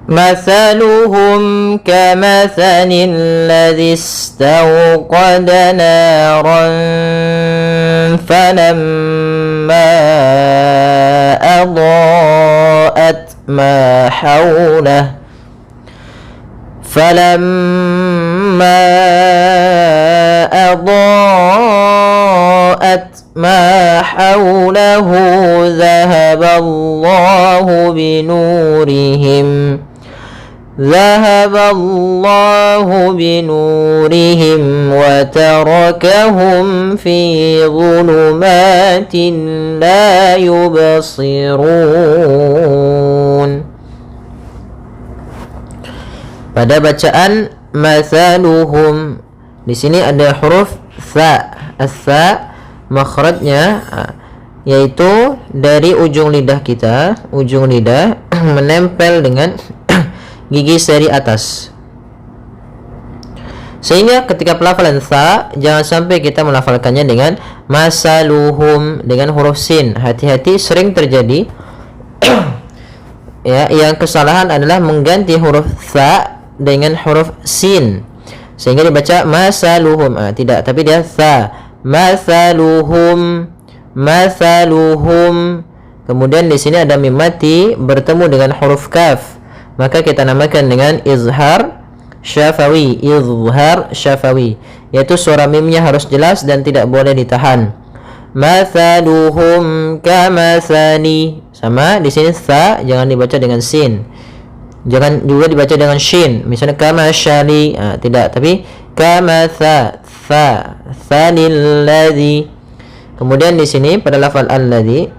مثلهم كمثل الذي استوقد نارا فلما أضاءت ما حوله ذهب الله بنورهم وتركهم في ظلمات لا يبصرون. Pada bacaan mathaluhum, di sini ada huruf tha. As-tha makhrajnya yaitu dari ujung lidah kita, ujung lidah menempel dengan gigi seri atas. Sehingga ketika pelafalan tha, jangan sampai kita melafalkannya dengan masaluhum dengan huruf sin. Hati-hati, sering terjadi ya, yang kesalahan adalah mengganti huruf tha dengan huruf sin sehingga dibaca masaluhum. Tidak, tapi dia tha. Masaluhum, masaluhum. Kemudian di sini ada mim mati bertemu dengan huruf kaf, maka kita namakan dengan izhar syafawi. Izhar syafawi, yaitu suara mimnya harus jelas dan tidak boleh ditahan. Mathaluhum kamathali. Sama di sini tha jangan dibaca dengan sin. Jangan juga dibaca dengan shin. Misalnya kama syali, tidak, tapi kama tha, tha, thanil ladzi. Kemudian di sini pada lafal alladzi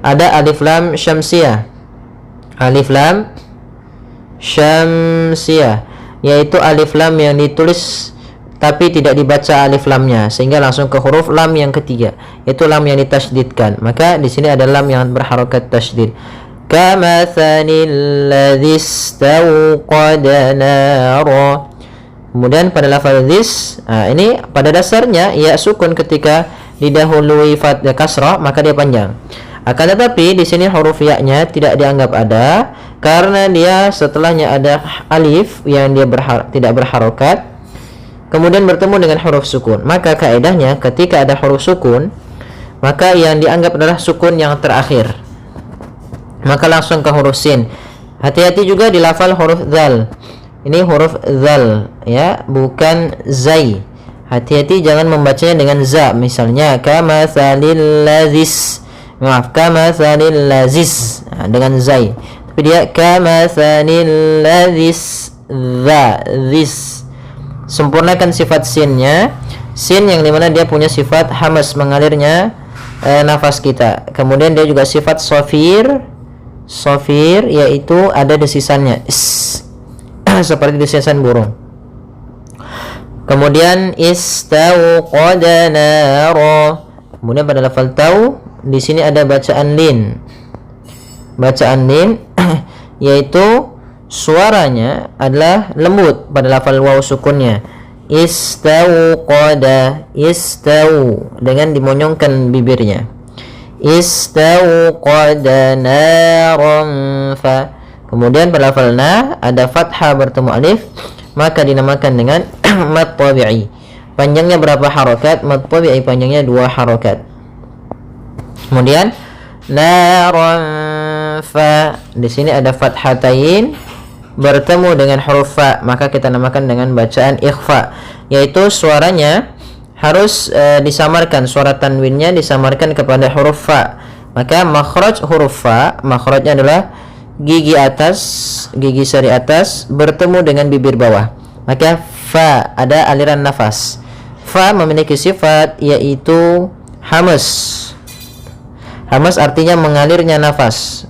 ada alif lam syamsiyah. Alif lam syamsiyah, yaitu alif lam yang ditulis tapi tidak dibaca alif lamnya sehingga langsung ke huruf lam yang ketiga, yaitu lam yang ditasydidkan. Maka di sini ada lam yang berharokat tasydid. Kamathalil ladzi istawqada nara. Kemudian pada lafaz this, ini pada dasarnya ya sukun ketika didahului fathah kasrah maka dia panjang. Akan tetapi di sini huruf ya-nya tidak dianggap ada karena dia setelahnya ada alif yang dia tidak berharokat kemudian bertemu dengan huruf sukun. Maka kaedahnya ketika ada huruf sukun maka yang dianggap adalah sukun yang terakhir, maka langsung ke huruf sin. Hati-hati juga di lafal huruf zal. Ini huruf zal ya, bukan zai. Hati-hati jangan membacanya dengan za. Misalnya kamathalil ladzis, maaf, kamathalil lazis dengan zai. Tapi dia kamathalil ladzis za, this. Sempurnakan sifat sinnya. Sin yang dimana dia punya sifat hamas, mengalirnya nafas kita. Kemudian dia juga sifat sofir, sofir yaitu ada desisannya seperti desisan burung. Kemudian istawqada nara. Kemudian pada lafal tau di sini ada bacaan lin. Bacaan lin yaitu suaranya adalah lembut pada lafal waw sukunnya. Istawqada, istau dengan dimonyongkan bibirnya. Istawqada naran fa. Kemudian pada lafal na ada fathah bertemu alif, maka dinamakan dengan mad tabi'i. Panjangnya berapa harokat? Mad tabi'i panjangnya 2 harokat. Kemudian naran fa, di sini ada fathatain bertemu dengan huruf fa, maka kita namakan dengan bacaan ikhfa, yaitu suaranya harus disamarkan, suara tanwinnya disamarkan kepada huruf fa. Maka makhraj huruf fa, makhrajnya adalah gigi atas, gigi seri atas bertemu dengan bibir bawah. Maka fa ada aliran nafas. Fa memiliki sifat yaitu hamas. Hamas artinya mengalirnya nafas.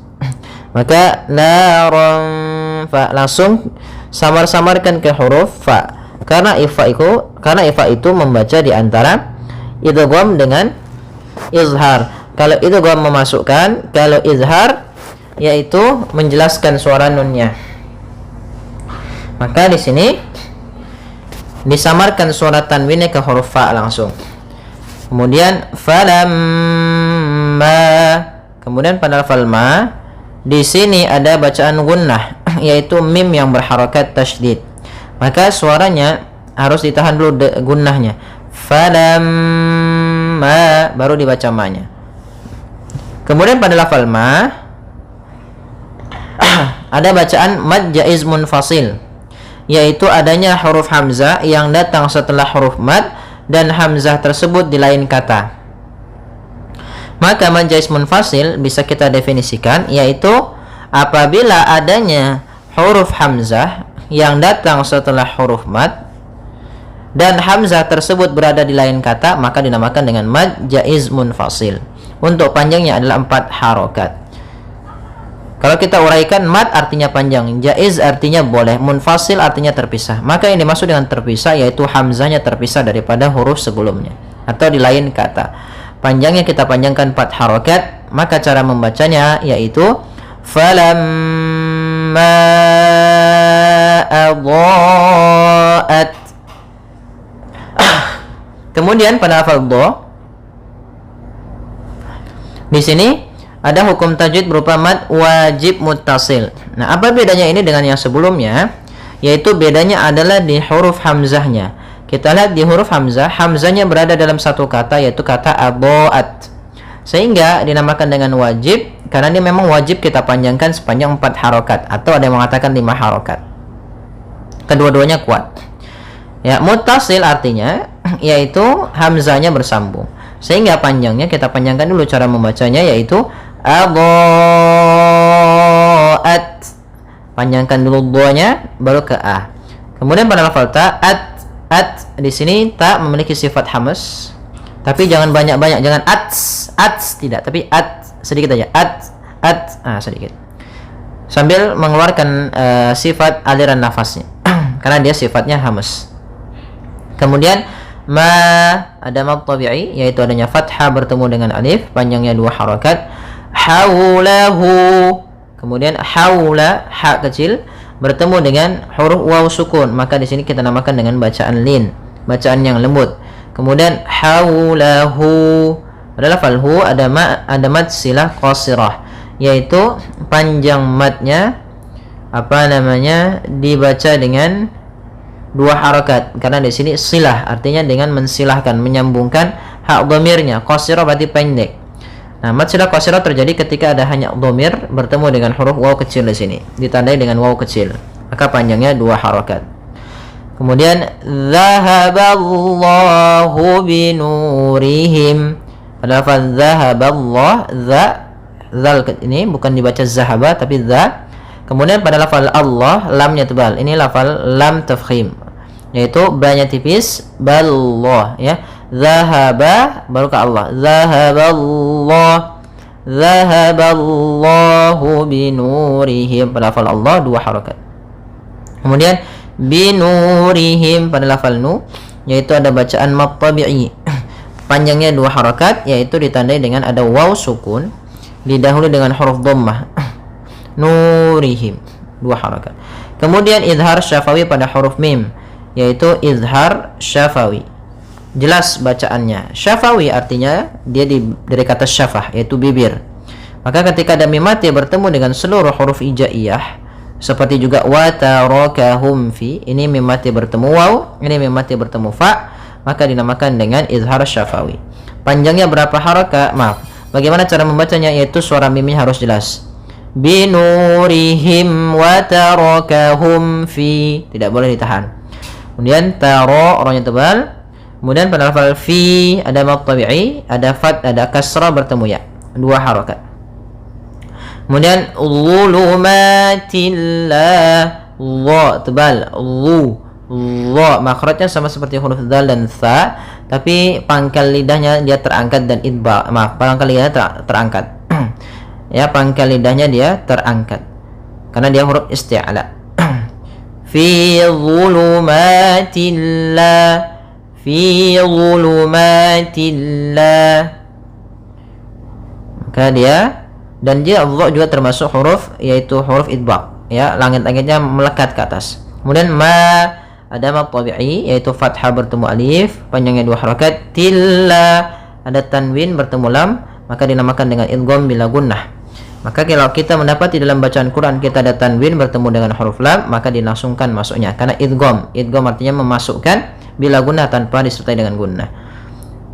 Maka naran fa langsung samar-samarkan ke huruf fa. Karena ifa itu membaca di antara idgham dengan izhar. Kalau idgham memasukkan, kalau izhar yaitu menjelaskan suara nunnya. Maka di sini disamarkan suara tanwinnya ke huruf fa langsung. Kemudian falamma. Kemudian pada lafal ma di sini ada bacaan gunnah. yaitu mim yang berharokat tasydid, maka suaranya harus ditahan dulu gunnahnya. Falamma, baru dibaca ma-nya. Kemudian pada lafal ma ada bacaan mad jaiz munfasil, yaitu adanya huruf hamzah yang datang setelah huruf mad dan hamzah tersebut di lain kata. Maka mad jaiz munfasil bisa kita definisikan yaitu apabila adanya huruf hamzah yang datang setelah huruf mad dan hamzah tersebut berada di lain kata, maka dinamakan dengan mad jaiz munfasil. Untuk panjangnya adalah 4 harokat. Kalau kita uraikan, mad artinya panjang, jaiz artinya boleh, munfasil artinya terpisah. Maka yang dimaksud dengan terpisah yaitu hamzahnya terpisah daripada huruf sebelumnya atau di lain kata. Panjangnya kita panjangkan 4 harokat, maka cara membacanya yaitu falamma adha'at. Kemudian pada lafal dha, di sini ada hukum tajwid berupa mad wajib muttasil. Nah, apa bedanya ini dengan yang sebelumnya? Yaitu bedanya adalah di huruf hamzahnya. Kita lihat di huruf hamzah, hamzahnya berada dalam satu kata yaitu kata adha'at. Sehingga dinamakan dengan wajib karena ini memang wajib kita panjangkan sepanjang 4 harokat atau ada yang mengatakan 5 harokat. Kedua-duanya kuat. Ya, muttasil artinya yaitu hamzahnya bersambung. Sehingga panjangnya kita panjangkan dulu cara membacanya yaitu adha'at. Panjangkan dulu dha-nya baru ke a. Kemudian pada lafal ta at di sini ta memiliki sifat hamas. Tapi jangan banyak-banyak, jangan ats tidak, tapi at sedikit aja. Sedikit. Sambil mengeluarkan sifat aliran nafasnya. Karena dia sifatnya hamas. Kemudian ma ada mad tabi'i yaitu adanya fathah bertemu dengan alif, panjangnya 2 harakat. Haulahu, kemudian haula ha kecil bertemu dengan huruf waw sukun, maka di sini kita namakan dengan bacaan lin, bacaan yang lembut. Kemudian haulahu pada lafal hu ada mad silah qasirah yaitu panjang madnya dibaca dengan 2 harakat karena di sini silah artinya dengan mensilahkan, menyambungkan hak dhamirnya. Qasirah berarti pendek. Nah, mad silah qasirah terjadi ketika ada hanya dhamir bertemu dengan huruf waw kecil di sini, ditandai dengan waw kecil. Maka panjangnya 2 harakat. Kemudian zahaballahu binurihim. Pada lafaz zahaballah, zal ini bukan dibaca zahaba tapi za. Kemudian pada lafal Allah, lamnya tebal. Ini lafal lam tafkhim, yaitu ba-nya tipis, ballah ya. Zahaba baru ke Allah. Zahaballahu binurihim. Pada lafal Allah 2 harakat. Kemudian binurihim pada lafal nu yaitu ada bacaan mad tabi'i. Panjangnya 2 harakat yaitu ditandai dengan ada waw sukun didahului dengan huruf dhammah. Nurihim 2 harakat. Kemudian izhar syafawi pada huruf mim yaitu izhar syafawi. Jelas bacaannya. Syafawi artinya dia dari kata syafah yaitu bibir. Maka ketika ada mim mati bertemu dengan seluruh huruf hijaiyah seperti juga wa tarakahum fi, ini mim mati bertemu waw, ini mim mati bertemu fa, maka dinamakan dengan izhar syafawi. Panjangnya berapa harakat? Maaf. Bagaimana cara membacanya? Yaitu suara mimnya harus jelas. Binurihim wa tarakahum fi, tidak boleh ditahan. Kemudian taro orangnya tebal. Kemudian pada lafal fi ada mad tabi'i, ada fat, ada kasrah bertemu ya, 2 harakat. Kemudian zulumatillah, dha tebal, dha makhrajnya sama seperti huruf dzal dan tha, tapi pangkal lidahnya dia terangkat dan idba. Maaf, pangkal lidahnya terangkat. Ya, pangkal lidahnya dia terangkat karena dia huruf isti'ala. Fi zulumatillah, fi zulumatillah, maka dia dan dia Allah juga termasuk huruf yaitu huruf idbaq ya, langit-langitnya melekat ke atas. Kemudian ma ada mad tabi'i yaitu fathah bertemu alif, panjangnya 2 harakat. Tilla ada tanwin bertemu lam, maka dinamakan dengan idgham bila gunnah. Maka kalau kita mendapati dalam bacaan Quran kita ada tanwin bertemu dengan huruf lam, maka dilangsungkan masuknya karena idgham. Idgham artinya memasukkan bila gunnah tanpa disertai dengan gunnah.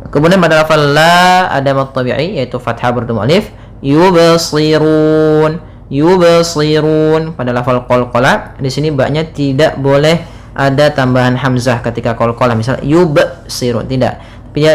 Kemudian pada lafal la ada mad tabi'i yaitu fathah bertemu alif. Yubsirun, yubsirun. Pada lafal qalqalah di sini ba-nya tidak boleh ada tambahan hamzah ketika qalqalah, misal yubsirun, tidak. Tapi ya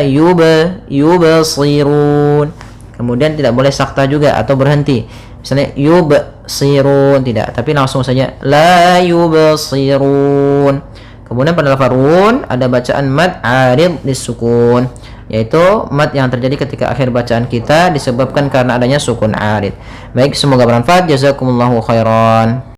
yubsirun. Kemudian tidak boleh sakta juga atau berhenti. Misalnya yubsirun, tidak, tapi langsung saja la yubsirun. Kemudian pada lafaz run ada bacaan mad arid disukun, yaitu mad yang terjadi ketika akhir bacaan kita disebabkan karena adanya sukun arid. Baik, semoga bermanfaat. Jazakumullahu khairan.